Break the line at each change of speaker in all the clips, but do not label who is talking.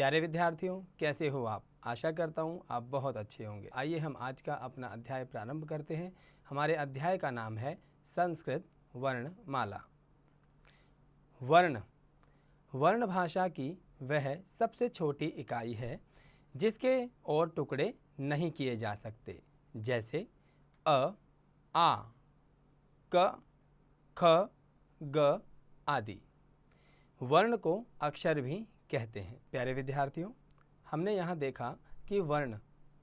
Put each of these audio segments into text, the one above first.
प्यारे विद्यार्थियों, कैसे हो आप? आशा करता हूँ आप बहुत अच्छे होंगे। आइए हम आज का अपना अध्याय प्रारंभ करते हैं। हमारे अध्याय का नाम है संस्कृत वर्णमाला। वर्ण वर्ण भाषा की वह सबसे छोटी इकाई है जिसके और टुकड़े नहीं किए जा सकते, जैसे अ, आ, क, ख, ग आदि। वर्ण को अक्षर भी कहते हैं। प्यारे विद्यार्थियों, हमने यहाँ देखा कि वर्ण,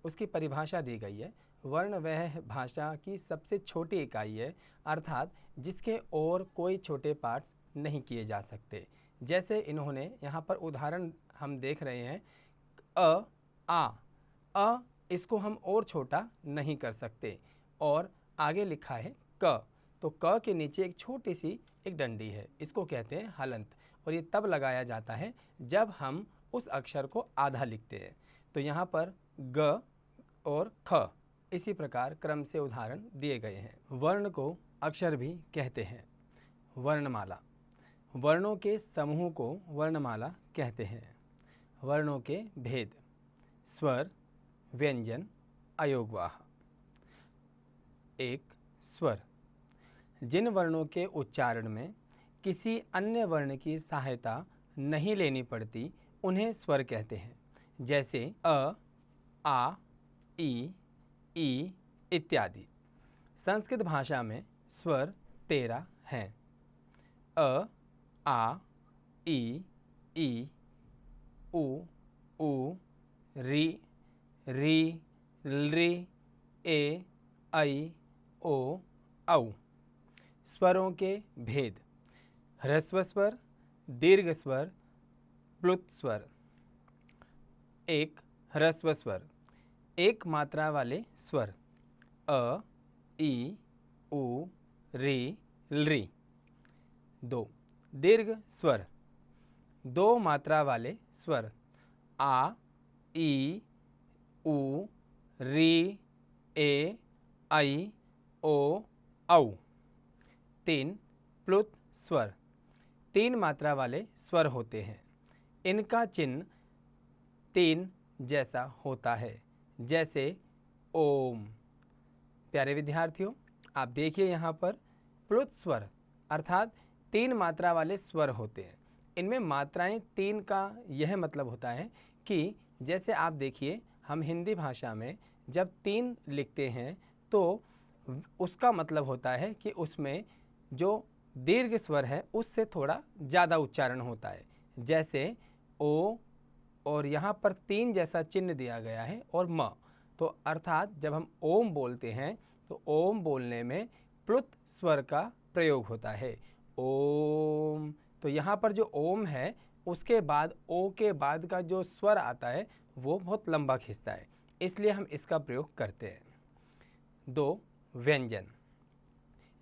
उसकी परिभाषा दी गई है। वर्ण वह भाषा की सबसे छोटी इकाई है, अर्थात जिसके और कोई छोटे पार्ट्स नहीं किए जा सकते। जैसे इन्होंने यहाँ पर उदाहरण हम देख रहे हैं, आ, इसको हम और छोटा नहीं कर सकते। और आगे लिखा है क, तो क के नीचे एक छोटी सी एक डंडी है, इसको कहते हैं हलंत। और ये तब लगाया जाता है जब हम उस अक्षर को आधा लिखते हैं। तो यहाँ पर ग और ख इसी प्रकार क्रम से उदाहरण दिए गए हैं। वर्ण को अक्षर भी कहते हैं। वर्णमाला, वर्णों के समूह को वर्णमाला कहते हैं। वर्णों के भेद: स्वर, व्यंजन, अयोगवाह। एक, स्वर। जिन वर्णों के उच्चारण में किसी अन्य वर्ण की सहायता नहीं लेनी पड़ती उन्हें स्वर कहते हैं, जैसे अ, आ, ई इत्यादि। संस्कृत भाषा में स्वर 13 हैं। अ, आ, ई, उ, री, लृ, ए, ऐ, ओ, औ। स्वरों के भेद: ह्रस्व स्वर, दीर्घ स्वर, प्लुत स्वर। एक, ह्रस्व स्वर। एक मात्रा वाले स्वर अ, ई, उ, री, लृ। दो, दीर्घ स्वर। दो मात्रा वाले स्वर आ, ई, उ, री, ए, ऐ, ओ, औ। तीन, प्लुत स्वर। तीन मात्रा वाले स्वर होते हैं। इनका चिन्ह तीन जैसा होता है, जैसे ओम। प्यारे विद्यार्थियों, आप देखिए यहाँ पर प्लुत स्वर अर्थात तीन मात्रा वाले स्वर होते हैं। इनमें मात्राएं तीन का यह मतलब होता है कि जैसे आप देखिए, हम हिंदी भाषा में जब तीन लिखते हैं तो उसका मतलब होता है कि उसमें जो दीर्घ स्वर है उससे थोड़ा ज़्यादा उच्चारण होता है, जैसे ओ, और यहाँ पर तीन जैसा चिन्ह दिया गया है, और म। तो अर्थात जब हम ओम बोलते हैं तो ओम बोलने में प्लुत स्वर का प्रयोग होता है, ओम। तो यहाँ पर जो ओम है उसके बाद ओ के बाद का जो स्वर आता है वो बहुत लंबा खिंचता है, इसलिए हम इसका प्रयोग करते हैं। दो, व्यंजन।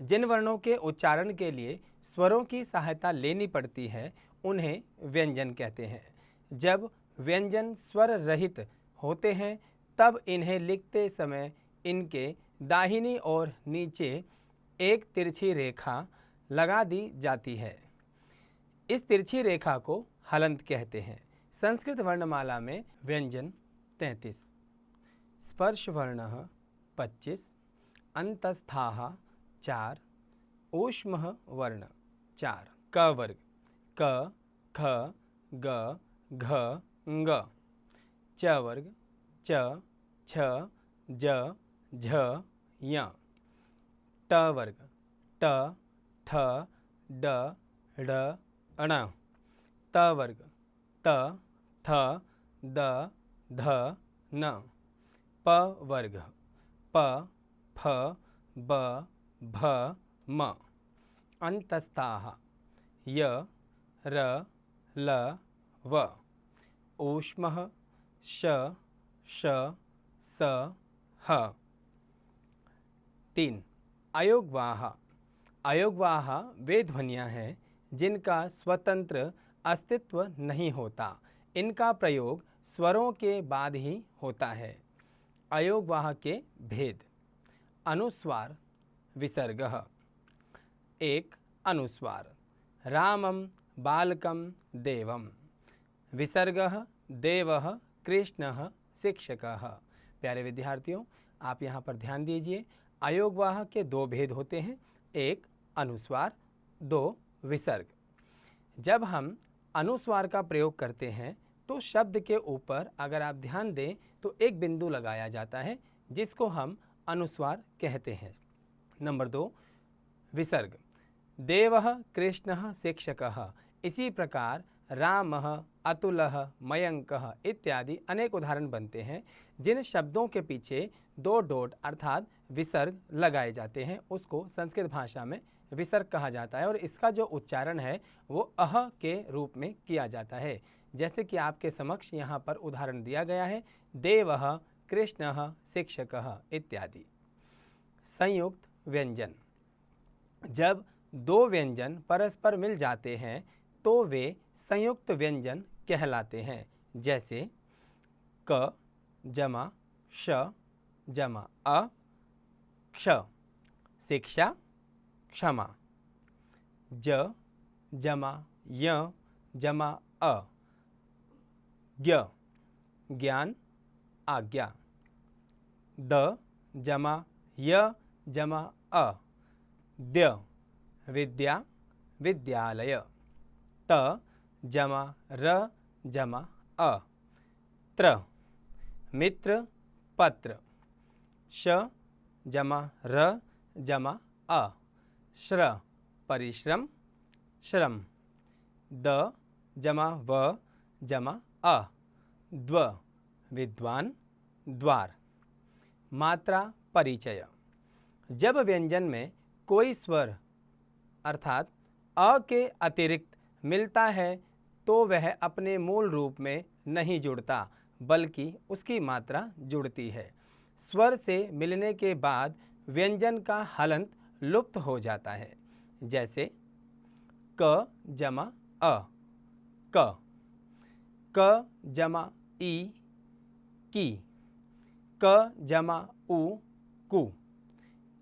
जिन वर्णों के उच्चारण के लिए स्वरों की सहायता लेनी पड़ती है उन्हें व्यंजन कहते हैं। जब व्यंजन स्वर रहित होते हैं तब इन्हें लिखते समय इनके दाहिनी और नीचे एक तिरछी रेखा लगा दी जाती है। इस तिरछी रेखा को हलंत कहते हैं। संस्कृत वर्णमाला में व्यंजन 33, स्पर्श वर्णः 25, अंतस्थाः 4, ऊष्मः वर्ण 4। क वर्ग: क, ख, ग, घ, ङ। च वर्ग: च, छ, ज, झ, ञ। ट वर्ग: ट, ठ, ड, ढ़, ण। त वर्ग: त, थ, द, ध, न। प वर्ग: प, फ, ब, भ, म। अंतस्थाः य, र, ल, व। ऊष्मः श, श, स, ह। 3, अयोगवाह। अयोगवाह वे ध्वनियाँ हैं जिनका स्वतंत्र अस्तित्व नहीं होता। इनका प्रयोग स्वरों के बाद ही होता है। अयोगवाह के भेद: अनुस्वार, विसर्गः। एक, अनुस्वार: रामं बालकं देवं। विसर्गः देवः कृष्णः शिक्षकः। प्यारे विद्यार्थियों, आप यहाँ पर ध्यान दीजिए, अयोगवाह के दो भेद होते हैं, एक अनुस्वार, दो विसर्ग। जब हम अनुस्वार का प्रयोग करते हैं तो शब्द के ऊपर अगर आप ध्यान दें तो एक बिंदु लगाया जाता है जिसको हम अनुस्वार कहते हैं। नंबर 2 विसर्ग, देवः कृष्णः शिक्षकः। इसी प्रकार रामः, अतुलः, मयंकः इत्यादि अनेक उदाहरण बनते हैं जिन शब्दों के पीछे 2 डॉट अर्थात विसर्ग लगाए जाते हैं, उसको संस्कृत भाषा में विसर्ग कहा जाता है और इसका जो उच्चारण है वो अह के रूप में किया जाता है। जैसे कि आपके समक्ष यहाँ पर उदाहरण दिया गया है, देवः कृष्णः शिक्षकः इत्यादि। संयुक्त व्यंजन, जब दो व्यंजन परस्पर मिल जाते हैं तो वे संयुक्त व्यंजन कहलाते हैं। जैसे क जमा श जमा अ, क्ष शिक्षा क्षमा, ज जमा य जमा अ, ज्ञ ज्ञान आज्ञा, द जमा य जमा अ, द्य विद्या विद्यालय, त जमा र जमा अ, त्र मित्र पत्र, श जमा र जमा अ, श्र परिश्रम श्रम, द जमा व जमा अ, द्व विद्वान द्वार। मात्रा परिचय, जब व्यंजन में कोई स्वर अर्थात अ के अतिरिक्त मिलता है तो वह अपने मूल रूप में नहीं जुड़ता बल्कि उसकी मात्रा जुड़ती है। स्वर से मिलने के बाद व्यंजन का हलंत लुप्त हो जाता है। जैसे क जमा अ, क, क जमा ई की, क जमा उ कु,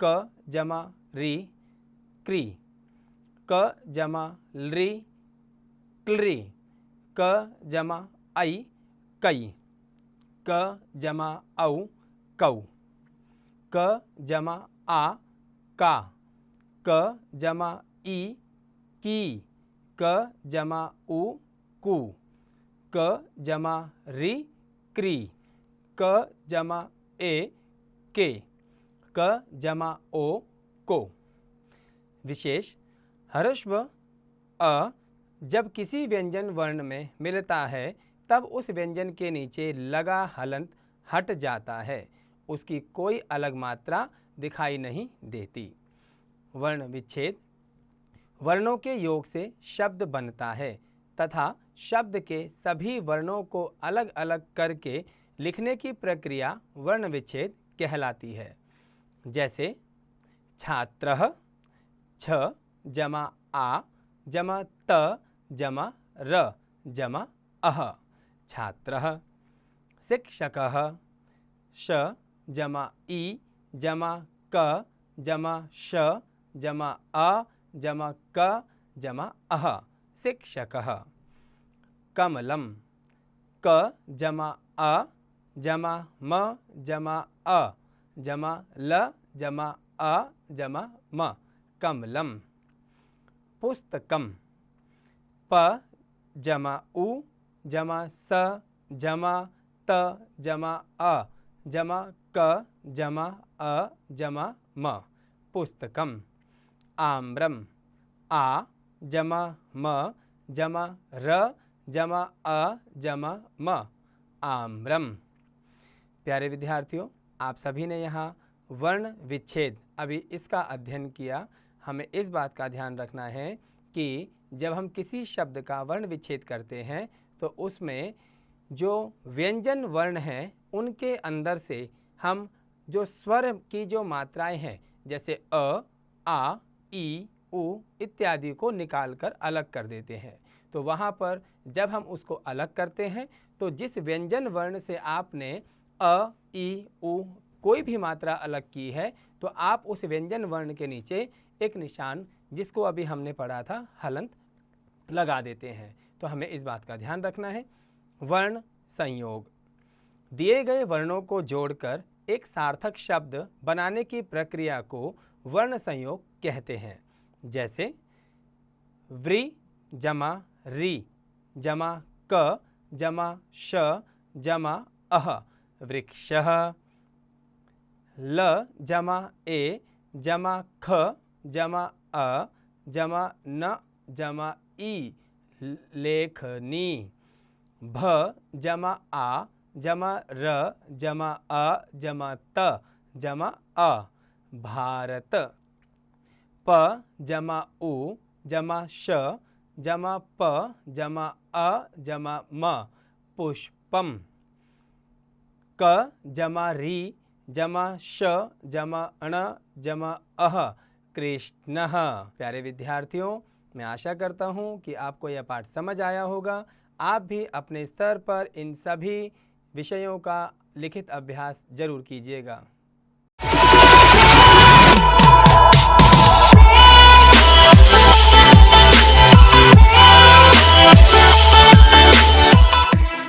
क जमा री क्री, क जमा ली क्लरी, क जमा आई कई, क जमा औ कौ, क जमा आ का, क जमा ई की, क जमा उ कु, क जमा री क्री, क जमा ए के, क जमा ओ को। विशेष ह्रस्व अ जब किसी व्यंजन वर्ण में मिलता है तब उस व्यंजन के नीचे लगा हलंत हट जाता है, उसकी कोई अलग मात्रा दिखाई नहीं देती। वर्ण विच्छेद, वर्णों के योग से शब्द बनता है तथा शब्द के सभी वर्णों को अलग अलग करके लिखने की प्रक्रिया वर्ण विच्छेद कहलाती है। जैसे छात्रः, छ जमा आ जमा त जमा र जमा अह छात्रः, शिक्षकः, श जमा ई जमा क जमा श जमा अ जमा क जमा अह शिक्षकः, कमलम, क जमा अ जमा म जमा अ जमा ल जमा अ जमा म कमलम, पुस्तकम, प जमा उ जमा स जमा त जमा अ जमा क जमा अ जमा म पुस्तकम, आम्रम, आ जमा म जमा र जमा अ जमा म आम्रम। प्यारे विद्यार्थियों, आप सभी ने यहाँ वर्ण विच्छेद अभी इसका अध्ययन किया। हमें इस बात का ध्यान रखना है कि जब हम किसी शब्द का वर्ण विच्छेद करते हैं तो उसमें जो व्यंजन वर्ण हैं उनके अंदर से हम जो स्वर की जो मात्राएं हैं जैसे अ, आ, ई, उ इत्यादि को निकालकर अलग कर देते हैं। तो वहाँ पर जब हम उसको अलग करते हैं तो जिस व्यंजन वर्ण से आपने अ, ई, उ कोई भी मात्रा अलग की है तो आप उस व्यंजन वर्ण के नीचे एक निशान जिसको अभी हमने पढ़ा था हलंत लगा देते हैं। तो हमें इस बात का ध्यान रखना है। वर्ण संयोग। दिए गए वर्णों को जोड़कर एक सार्थक शब्द बनाने की प्रक्रिया को वर्ण संयोग कहते हैं। जैसे व्री जमा री जमा क जमा श जमा अह वृक्षः। ल जमा ए जमा ख जमा अ जमा न जमा ई लेखनी। भ जमा आ जमा र जमा अ जमा त जमा अ भारत। प जमा उ जमा श जमा प जमा अ जमा म पुष्पम। क जमा री जमा श जमा अण जमा अह कृष्णः। प्यारे विद्यार्थियों, मैं आशा करता हूँ कि आपको यह पाठ समझ आया होगा। आप भी अपने स्तर पर इन सभी विषयों का लिखित अभ्यास जरूर कीजिएगा।